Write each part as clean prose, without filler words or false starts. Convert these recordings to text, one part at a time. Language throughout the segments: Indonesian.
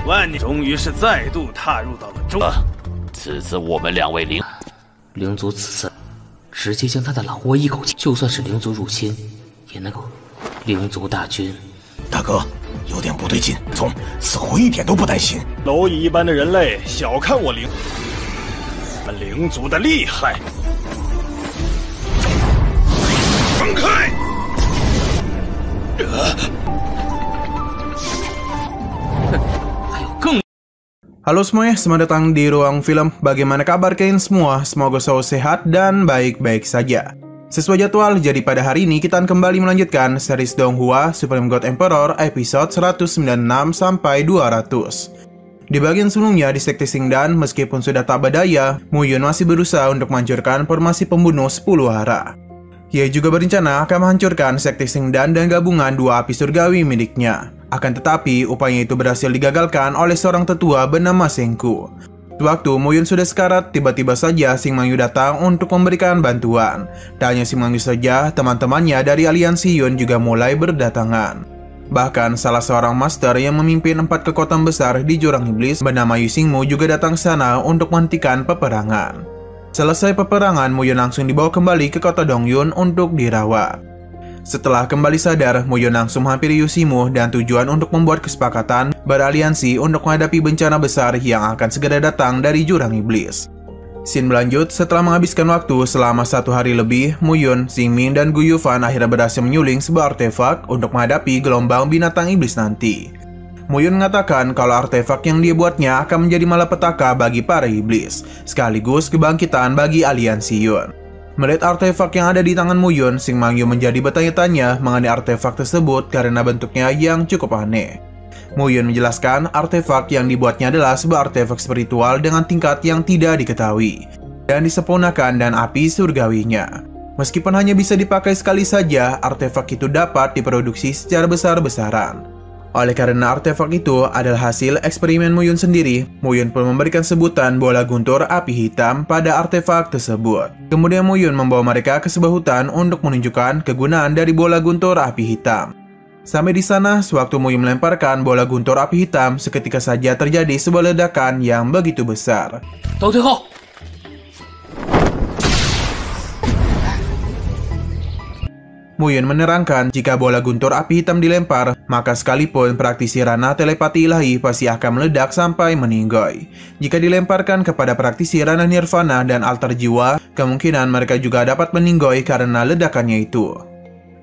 万年终于是再度踏入到了中。此次我们两位灵族此次直接将他的狼窝一口气，就算是灵族入侵，也能够。灵族大军，大哥，有点不对劲，似乎一点都不担心。蝼蚁一般的人类小看我们灵族的厉害。放开！ Halo semuanya, selamat datang di Ruang Film. Bagaimana kabar kalian semua? Semoga selalu sehat dan baik-baik saja. Sesuai jadwal, jadi pada hari ini kita akan kembali melanjutkan series Donghua Supreme God Emperor episode 196 sampai 200. Di bagian sebelumnya di sekte Xingdan, meskipun sudah tak berdaya, Mu Yun masih berusaha untuk menghancurkan formasi pembunuh 10 hara. Ia juga berencana akan menghancurkan sekte Xingdan dan gabungan dua api surgawi miliknya. Akan tetapi, upaya itu berhasil digagalkan oleh seorang tetua bernama Sengku. Waktu Mu Yun sudah sekarat, tiba-tiba saja Xing Mangyu datang untuk memberikan bantuan. Tak hanya Xing Mangyu saja, teman-temannya dari aliansi Yun juga mulai berdatangan. Bahkan, salah seorang master yang memimpin 4 kekuatan besar di Jurang Iblis bernama Yu Xingmu juga datang ke sana untuk menghentikan peperangan. Selesai peperangan, Mu Yun langsung dibawa kembali ke kota Dongyun untuk dirawat. Setelah kembali sadar, Mu Yun langsung menghampiri Yu Xingmu dan tujuan untuk membuat kesepakatan beraliansi untuk menghadapi bencana besar yang akan segera datang dari Jurang Iblis. Scene berlanjut, setelah menghabiskan waktu selama 1 hari lebih, Mu Yun, Xingming, dan Gu Yufan akhirnya berhasil menyuling sebuah artefak untuk menghadapi gelombang binatang iblis nanti. Mu Yun mengatakan kalau artefak yang dia buatnya akan menjadi malapetaka bagi para iblis, sekaligus kebangkitan bagi aliansi Yun. Melihat artefak yang ada di tangan Mu Yun, Xing Mangyu menjadi bertanya-tanya mengenai artefak tersebut karena bentuknya yang cukup aneh. Mu Yun menjelaskan artefak yang dibuatnya adalah sebuah artefak spiritual dengan tingkat yang tidak diketahui dan disempurnakan dan api surgawinya. Meskipun hanya bisa dipakai sekali saja, artefak itu dapat diproduksi secara besar-besaran. Oleh karena artefak itu adalah hasil eksperimen Mu Yun sendiri, Mu Yun pun memberikan sebutan bola guntur api hitam pada artefak tersebut. Kemudian Mu Yun membawa mereka ke sebuah hutan untuk menunjukkan kegunaan dari bola guntur api hitam. Sampai di sana, sewaktu Mu Yun melemparkan bola guntur api hitam, seketika saja terjadi sebuah ledakan yang begitu besar. Mu Yun menerangkan jika bola guntur api hitam dilempar, maka sekalipun praktisi ranah telepati ilahi pasti akan meledak sampai meninggoy. Jika dilemparkan kepada praktisi ranah nirvana dan altar jiwa, kemungkinan mereka juga dapat meninggoy karena ledakannya itu.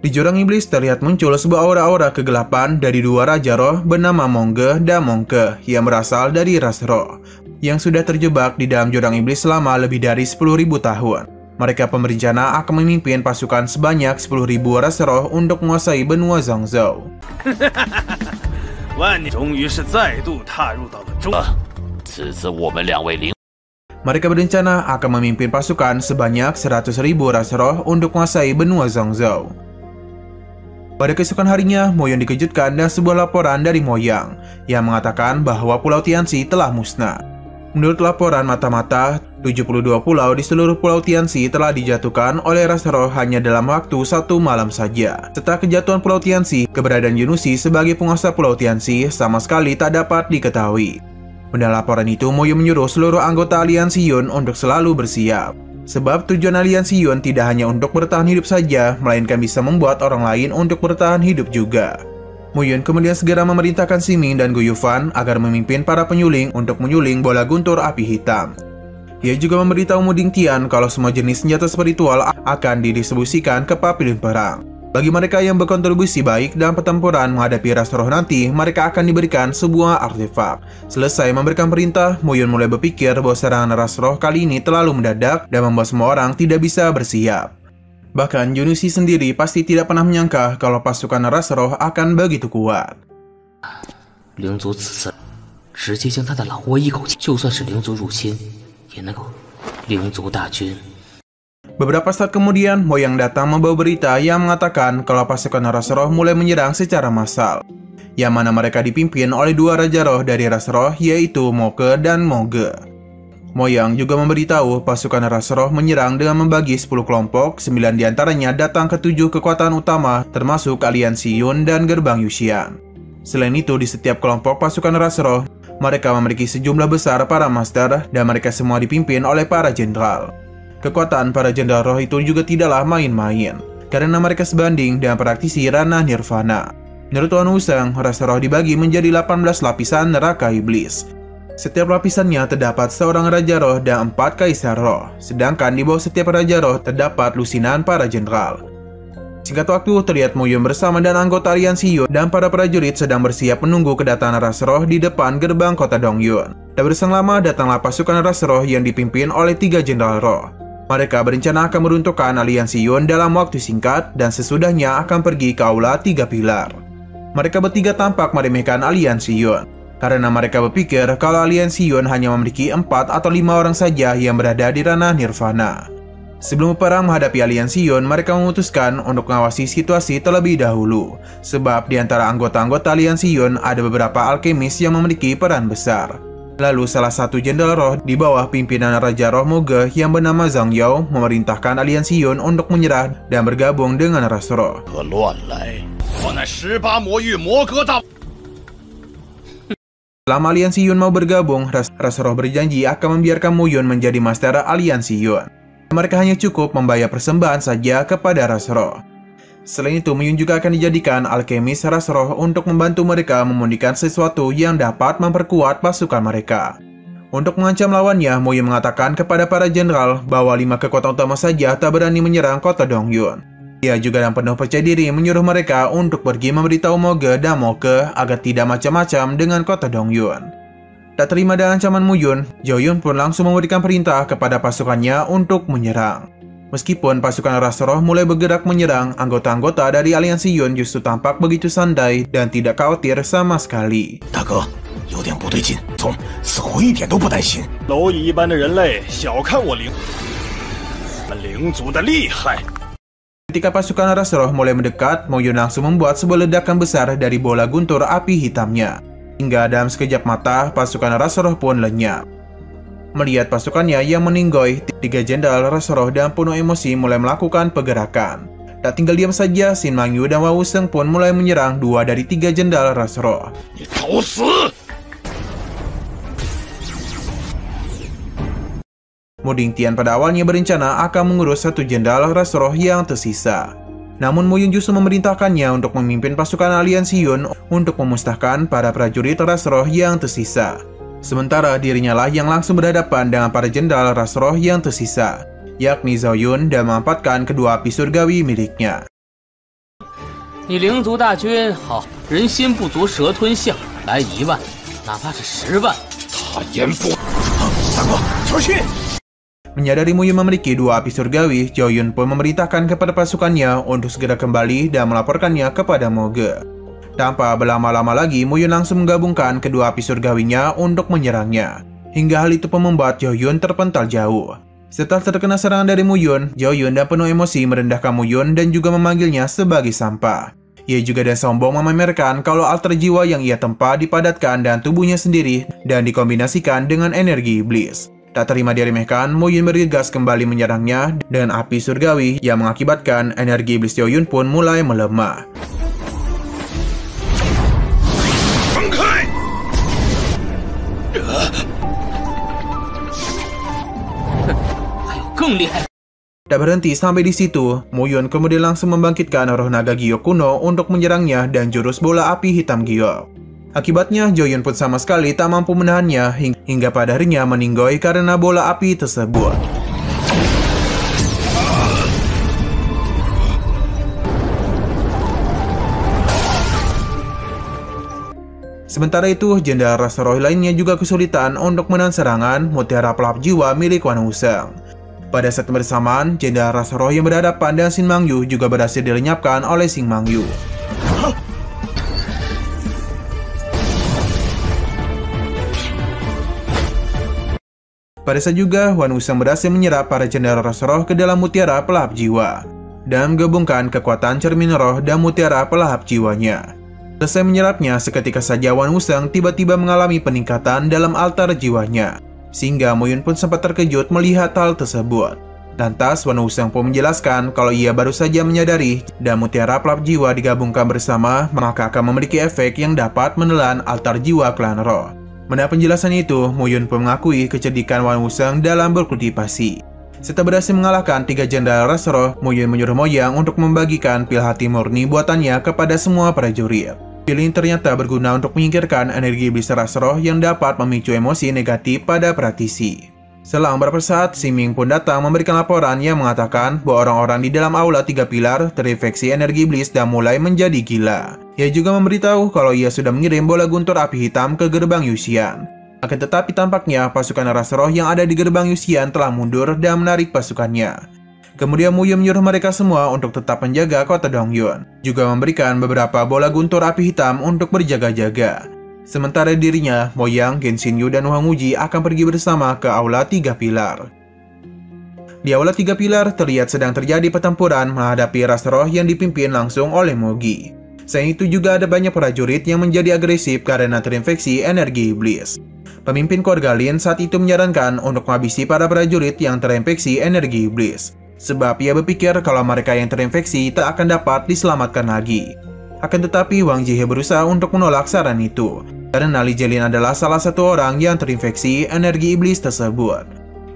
Di Jurang Iblis terlihat muncul sebuah aura-aura kegelapan dari dua raja roh bernama Mongge dan Mongke yang berasal dari ras roh, yang sudah terjebak di dalam Jurang Iblis selama lebih dari 10.000 tahun. Mereka berencana akan memimpin pasukan sebanyak 10.000 ras roh untuk menguasai benua Zhangzhou. Mereka berencana akan memimpin pasukan sebanyak 100.000 ras roh untuk menguasai benua Zhangzhou. Pada keesokan harinya, Mo Yun dikejutkan dengan sebuah laporan dari Mo Yang yang mengatakan bahwa Pulau Tianxi telah musnah. Menurut laporan mata-mata, 72 pulau di seluruh Pulau Tianxi telah dijatuhkan oleh ras roh hanya dalam waktu 1 malam saja. Setelah kejatuhan Pulau Tianxi, keberadaan Yunusi sebagai penguasa Pulau Tianxi sama sekali tak dapat diketahui. Pada laporan itu, Mo Yun menyuruh seluruh anggota aliansi Yun untuk selalu bersiap. Sebab tujuan aliansi Yun tidak hanya untuk bertahan hidup saja, melainkan bisa membuat orang lain untuk bertahan hidup juga. Mu Yun kemudian segera memerintahkan Xingming dan Gu Yufan agar memimpin para penyuling untuk menyuling bola guntur api hitam. Ia juga memberitahu Mu Dingtian kalau semua jenis senjata spiritual akan didistribusikan ke pavilion perang. Bagi mereka yang berkontribusi baik dalam pertempuran menghadapi ras roh nanti, mereka akan diberikan sebuah artefak. Selesai memberikan perintah, Mu Yun mulai berpikir bahwa serangan ras roh kali ini terlalu mendadak dan membuat semua orang tidak bisa bersiap. Bahkan Yunusi sendiri pasti tidak pernah menyangka kalau pasukan ras roh akan begitu kuat. Beberapa saat kemudian, Mo Yang datang membawa berita yang mengatakan kalau pasukan ras roh mulai menyerang secara massal, yang mana mereka dipimpin oleh dua raja roh dari ras roh, yaitu Moke dan Moge. Mo Yang juga memberitahu pasukan ras roh menyerang dengan membagi 10 kelompok, 9 diantaranya datang ke 7 kekuatan utama termasuk aliansi Yun dan gerbang Yuxian. Selain itu, di setiap kelompok pasukan ras roh, mereka memiliki sejumlah besar para master dan mereka semua dipimpin oleh para jenderal. Kekuatan para jenderal roh itu juga tidaklah main-main, karena mereka sebanding dengan praktisi ranah nirvana. Menurut Wan Wuseng, ras roh dibagi menjadi 18 lapisan neraka iblis. Setiap lapisannya terdapat seorang raja roh dan 4 kaisar roh, sedangkan di bawah setiap raja roh terdapat lusinan para jenderal. Singkat waktu, terlihat Mu Yun bersama dan anggota aliansi Yun dan para prajurit sedang bersiap menunggu kedatangan ras roh di depan gerbang kota Dongyun. Tak berselang lama, datanglah pasukan ras roh yang dipimpin oleh 3 jenderal roh. Mereka berencana akan meruntuhkan aliansi Yun dalam waktu singkat dan sesudahnya akan pergi ke aula 3 pilar. Mereka bertiga tampak meremehkan aliansi Yun, karena mereka berpikir kalau aliansi Yun hanya memiliki 4 atau 5 orang saja yang berada di ranah nirvana. Sebelum perang menghadapi aliansi Yun, mereka memutuskan untuk mengawasi situasi terlebih dahulu, sebab di antara anggota-anggota aliansi Yun ada beberapa alkemis yang memiliki peran besar. Lalu salah satu jenderal roh di bawah pimpinan Raja Roh Moge yang bernama Zhang Yao memerintahkan aliansi Yun untuk menyerah dan bergabung dengan ras roh. Selama aliansi Yun mau bergabung, ras roh berjanji akan membiarkan Mu Yun menjadi master aliansi Yun. Mereka hanya cukup membayar persembahan saja kepada ras roh. Selain itu, Mu Yun juga akan dijadikan alkemis ras roh untuk membantu mereka memurnikan sesuatu yang dapat memperkuat pasukan mereka. Untuk mengancam lawannya, Mu Yun mengatakan kepada para jenderal bahwa 5 kekuatan utama saja tak berani menyerang kota Dongyun. Ia juga dengan penuh percaya diri menyuruh mereka untuk pergi memberitahu Moge dan Moke agar tidak macam-macam dengan kota Dongyun. Tak terima dengan ancaman Mu Yun, Zhao Yun pun langsung memberikan perintah kepada pasukannya untuk menyerang. Meskipun pasukan ras roh mulai bergerak menyerang, anggota-anggota dari aliansi Yun justru tampak begitu santai dan tidak khawatir sama sekali. 大哥，有点不对劲，从死活一点都不担心。蝼蚁一般的人类小看我灵族的厉害。 Ketika pasukan ras roh mulai mendekat, Mu Yun langsung membuat sebuah ledakan besar dari bola guntur api hitamnya. Hingga dalam sekejap mata, pasukan ras roh pun lenyap. Melihat pasukannya yang meninggoy, 3 jenderal ras roh dan penuh emosi mulai melakukan pergerakan. Tak tinggal diam saja, Shin Mangyu dan Wan Wuseng pun mulai menyerang 2 dari 3 jenderal ras roh. Mu Dingtian pada awalnya berencana akan mengurus 1 jenderal ras roh yang tersisa. Namun Mu Yun justru memerintahkannya untuk memimpin pasukan aliansi Yun untuk memusnahkan para prajurit ras roh yang tersisa. Sementara dirinya lah yang langsung berhadapan dengan para jenderal ras roh yang tersisa, yakni Zhao Yun, dan memanfaatkan kedua api surgawi miliknya. 你灵族大军好，人心不足蛇吞象，来1万，哪怕是10万。他言不，大哥，小心！ Menyadari Mu Yun memiliki 2 api surgawi, Zhao Yun pun memerintahkan kepada pasukannya untuk segera kembali dan melaporkannya kepada Moge. Tanpa berlama-lama lagi, Mu Yun langsung menggabungkan kedua api surgawinya untuk menyerangnya. Hingga hal itu pun membuat Zhao Yun terpental jauh. Setelah terkena serangan dari Mu Yun, Zhao Yun dan penuh emosi merendahkan Mu Yun dan juga memanggilnya sebagai sampah. Ia juga dan sombong memamerkan kalau alter jiwa yang ia tempa dipadatkan dan tubuhnya sendiri dan dikombinasikan dengan energi iblis. Tak terima diremehkan, Mu Yun bergegas kembali menyerangnya dengan api surgawi yang mengakibatkan energi iblis Zhao Yun pun mulai melemah. Tak berhenti sampai di situ, Mu Yun kemudian langsung membangkitkan roh naga giok kuno untuk menyerangnya dan jurus bola api hitam giok. Akibatnya, Zhao Yun pun sama sekali tak mampu menahannya hingga pada akhirnya meninggoy karena bola api tersebut. Sementara itu, jenderal ras roh lainnya juga kesulitan untuk menahan serangan mutiara pelahap jiwa milik Wan Wuseng. Pada saat bersamaan, jenderal ras roh yang berhadapan dengan Shin Mangyu juga berhasil dilenyapkan oleh Shin Mangyu. Pada saat juga, Wan Wuseng berhasil menyerap para jenderal ras roh ke dalam mutiara pelahap jiwa dan menggabungkan kekuatan cermin roh dan mutiara pelahap jiwanya. Selesai menyerapnya, seketika saja Wan Wuseng tiba-tiba mengalami peningkatan dalam altar jiwanya, sehingga Mu Yun pun sempat terkejut melihat hal tersebut. Lantas, Wan Wuseng pun menjelaskan kalau ia baru saja menyadari dan mutiara pelap jiwa digabungkan bersama maka akan memiliki efek yang dapat menelan altar jiwa klan roh. Mendengar penjelasan itu, Mu Yun pun mengakui kecerdikan Wan Wuseng dalam berkultivasi. Setelah berhasil mengalahkan 3 jenderal ras roh, Mu Yun menyuruh Mo Yang untuk membagikan pil hati murni buatannya kepada semua prajurit. Pil ini ternyata berguna untuk menyingkirkan energi iblis ras roh yang dapat memicu emosi negatif pada praktisi. Selang beberapa saat, Xing Ming pun datang memberikan laporan yang mengatakan bahwa orang-orang di dalam aula 3 pilar terinfeksi energi iblis dan mulai menjadi gila. Ia juga memberitahu kalau ia sudah mengirim bola guntur api hitam ke gerbang Yuxian. Akan tetapi tampaknya pasukan ras roh yang ada di gerbang Yuxian telah mundur dan menarik pasukannya. Kemudian Mu Yun menyuruh mereka semua untuk tetap menjaga kota Dongyun, juga memberikan beberapa bola guntur api hitam untuk berjaga-jaga. Sementara dirinya, Mo Yang, Genshin Yu, dan Huang Wuji akan pergi bersama ke aula 3 pilar. Di aula 3 pilar terlihat sedang terjadi pertempuran menghadapi ras roh yang dipimpin langsung oleh Mogi. Selain itu juga ada banyak prajurit yang menjadi agresif karena terinfeksi energi iblis. Pemimpin Korgalin saat itu menyarankan untuk menghabisi para prajurit yang terinfeksi energi iblis, sebab ia berpikir kalau mereka yang terinfeksi tak akan dapat diselamatkan lagi. Akan tetapi Wang Jie berusaha untuk menolak saran itu, karena Li Jielin adalah salah satu orang yang terinfeksi energi iblis tersebut.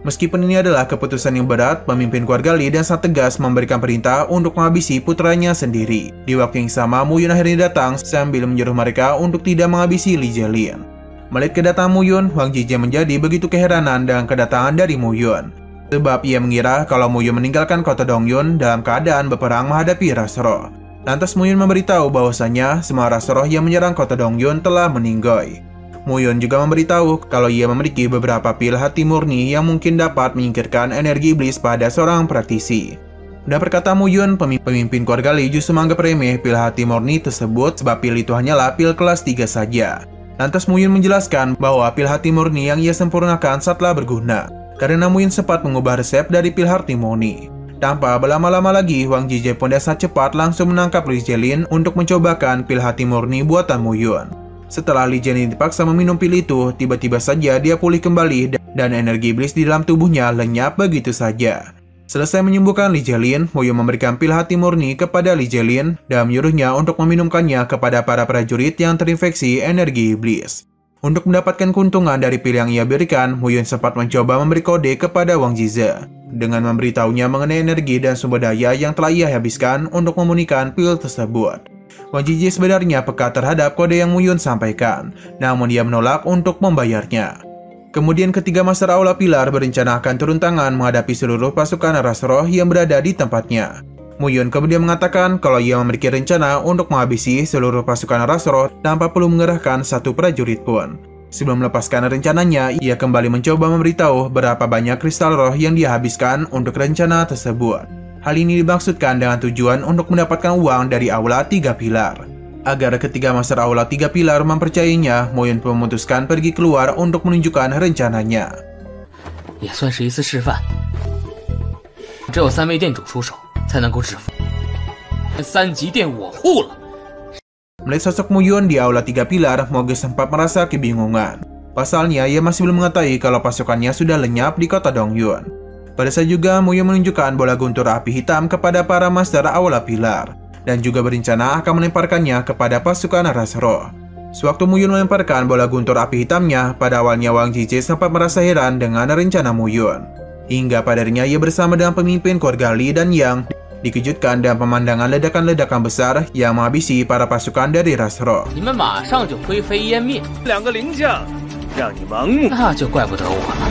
Meskipun ini adalah keputusan yang berat, pemimpin keluarga Li dan sangat tegas memberikan perintah untuk menghabisi putranya sendiri. Di waktu yang sama, Mu Yun akhirnya datang sambil menyuruh mereka untuk tidak menghabisi Li Jielin. Melihat kedatangan Mu Yun, Wang Jie menjadi begitu keheranan dengan kedatangan dari Mu Yun, sebab ia mengira kalau Mu Yun meninggalkan kota Dongyun dalam keadaan berperang menghadapi ras roh. Lantas Mu Yun memberitahu bahwasanya semua ras roh yang menyerang kota Dongyun telah meninggoy. Mu Yun juga memberitahu kalau ia memiliki beberapa pil hati murni yang mungkin dapat menyingkirkan energi iblis pada seorang praktisi. Dan perkata Mu Yun, pemimpin keluarga Li justru menganggap remeh pil hati murni tersebut sebab pil itu hanyalah pil kelas 3 saja. Lantas Mu Yun menjelaskan bahwa pil hati murni yang ia sempurnakan saatlah berguna, karena Mu Yun sempat mengubah resep dari pil hati murni. Tanpa berlama-lama lagi, Wang Jie pun sangat cepat langsung menangkap Li Jielin untuk mencobakan pil hati murni buatan Mu Yun. Setelah Li Jielin dipaksa meminum pil itu, tiba-tiba saja dia pulih kembali dan energi iblis di dalam tubuhnya lenyap begitu saja. Selesai menyembuhkan Li Jielin, Mu Yun memberikan pil hati murni kepada Li Jielin dan menyuruhnya untuk meminumkannya kepada para prajurit yang terinfeksi energi iblis. Untuk mendapatkan keuntungan dari pil yang ia berikan, Mu Yun sempat mencoba memberi kode kepada Wang Jie dengan memberitahunya mengenai energi dan sumber daya yang telah ia habiskan untuk memurnikan pil tersebut. Wang Jie sebenarnya peka terhadap kode yang Mu Yun sampaikan, namun dia menolak untuk membayarnya. Kemudian ketiga Master Aula Pilar berencana akan turun tangan menghadapi seluruh pasukan ras roh yang berada di tempatnya. Mu Yun kemudian mengatakan kalau ia memiliki rencana untuk menghabisi seluruh pasukan ras roh tanpa perlu mengerahkan satu prajurit pun. Sebelum melepaskan rencananya, ia kembali mencoba memberitahu berapa banyak kristal roh yang dia habiskan untuk rencana tersebut. Hal ini dimaksudkan dengan tujuan untuk mendapatkan uang dari Aula 3 Pilar. Agar ketiga Master Aula 3 Pilar mempercayainya, Mo Yun memutuskan pergi keluar untuk menunjukkan rencananya. 也算是一次示范，只有3位店主出手，才能够制服3级店我护了。 Melihat sosok Mu Yun di Aula 3 Pilar, Moge sempat merasa kebingungan. Pasalnya, ia masih belum mengetahui kalau pasukannya sudah lenyap di kota Dongyun. Pada saat juga, Mu Yun menunjukkan bola guntur api hitam kepada para Master Aula Pilar, dan juga berencana akan melemparkannya kepada pasukan ras roh. Sewaktu Mu Yun melemparkan bola guntur api hitamnya, pada awalnya Wang Jie sempat merasa heran dengan rencana Mu Yun. Hingga padanya ia bersama dengan pemimpin keluarga Li dan Yang dikejutkan dengan pemandangan ledakan-ledakan besar yang menghabisi para pasukan dari ras roh. 你们马上就灰飞烟灭，2个灵将，让你盲目，那就怪不得我了。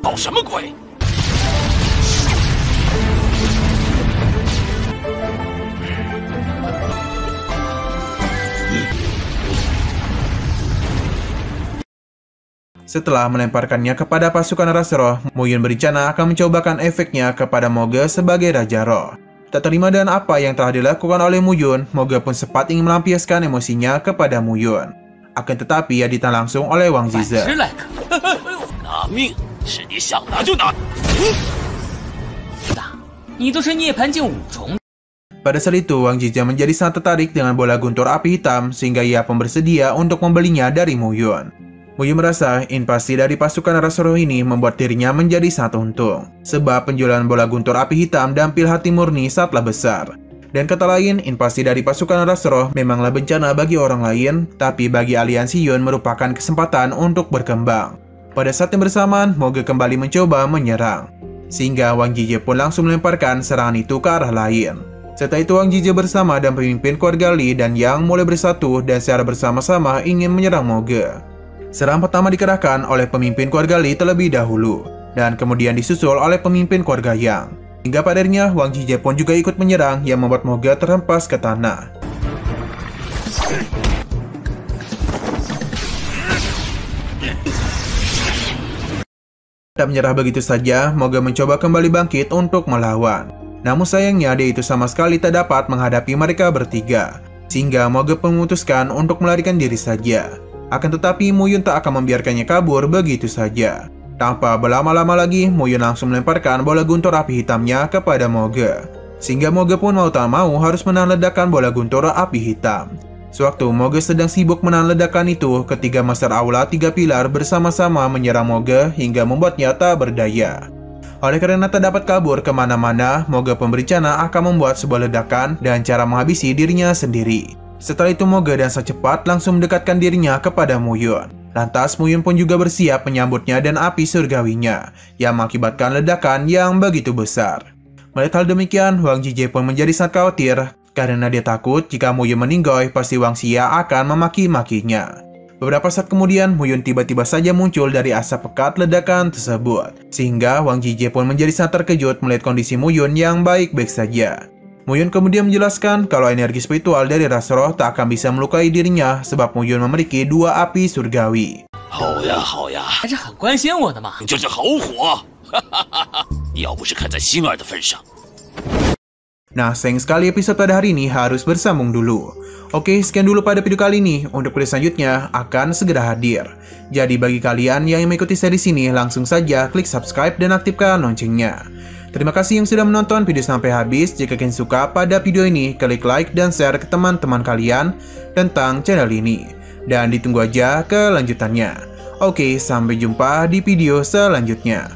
搞什么鬼？ Setelah melemparkannya kepada pasukan ras roh, Mu Yun berencana akan mencobakan efeknya kepada Moge sebagai Raja Roh. Tak terima dengan apa yang telah dilakukan oleh Mu Yun, Moge pun sempat ingin melampiaskan emosinya kepada Mu Yun. Akan tetapi ia ditahan langsung oleh Wang Jie. 拿命是你想拿就拿。你都是涅槃境5重。 Pada saat itu, Wang Jie menjadi sangat tertarik dengan bola guntur api hitam sehingga ia pun bersedia untuk membelinya dari Mu Yun. Muyun merasa invasi dari pasukan Rasoro ini membuat dirinya menjadi sangat untung, sebab penjualan bola guntur api hitam dan pil hati murni sangatlah besar. Dan kata lain, invasi dari pasukan Rasoro memanglah bencana bagi orang lain, tapi bagi aliansi Yun merupakan kesempatan untuk berkembang. Pada saat yang bersamaan, Moge kembali mencoba menyerang, sehingga Wang Jie pun langsung melemparkan serangan itu ke arah lain. Setelah itu Wang Jie bersama dan pemimpin keluarga Li dan Yang mulai bersatu dan secara bersama-sama ingin menyerang Moge. Serangan pertama dikerahkan oleh pemimpin keluarga Li terlebih dahulu, dan kemudian disusul oleh pemimpin keluarga Yang. Hingga pada akhirnya Wang Jie pun juga ikut menyerang yang membuat Moge terhempas ke tanah. Tak menyerah begitu saja, Moge mencoba kembali bangkit untuk melawan. Namun sayangnya dia itu sama sekali tak dapat menghadapi mereka bertiga, sehingga Moge memutuskan untuk melarikan diri saja. Akan tetapi Muyun tak akan membiarkannya kabur begitu saja. Tanpa berlama-lama lagi, Muyun langsung melemparkan bola guntur api hitamnya kepada Moge, sehingga Moge pun mau tak mau harus menahan ledakan bola guntur api hitam. Sewaktu Moge sedang sibuk menahan ledakan itu, ketiga Master Aula tiga pilar bersama-sama menyerang Moge hingga membuatnya tak berdaya. Oleh karena tak dapat kabur kemana-mana, Moge pun berencana akan membuat sebuah ledakan dan cara menghabisi dirinya sendiri. Setelah itu Moge dan sang cepat langsung mendekatkan dirinya kepada Muyun. Lantas Muyun pun juga bersiap menyambutnya dan api surgawinya, yang mengakibatkan ledakan yang begitu besar. Melihat hal demikian, Wang Jie pun menjadi sangat khawatir, karena dia takut jika Muyun meninggoy, pasti Wang Xia akan memaki-makinya. Beberapa saat kemudian, Muyun tiba-tiba saja muncul dari asap pekat ledakan tersebut, sehingga Wang Jie pun menjadi sangat terkejut melihat kondisi Muyun yang baik-baik saja. Muyun kemudian menjelaskan kalau energi spiritual dari Rasoro tak akan bisa melukai dirinya sebab Muyun memiliki dua api surgawi. 好呀好呀， 还是很关心我的嘛。 你这是好火，哈哈哈哈！要不是看在星儿的份上。 Nah, sayang sekali episode pada hari ini harus bersambung dulu. Oke, sekian dulu pada video kali ini. Untuk video selanjutnya akan segera hadir. Jadi bagi kalian yang mengikuti series ini, langsung saja klik subscribe dan aktifkan loncengnya. Terima kasih yang sudah menonton video sampai habis. Jika kalian suka pada video ini, klik like dan share ke teman-teman kalian tentang channel ini. Dan ditunggu aja kelanjutannya. Oke, sampai jumpa di video selanjutnya.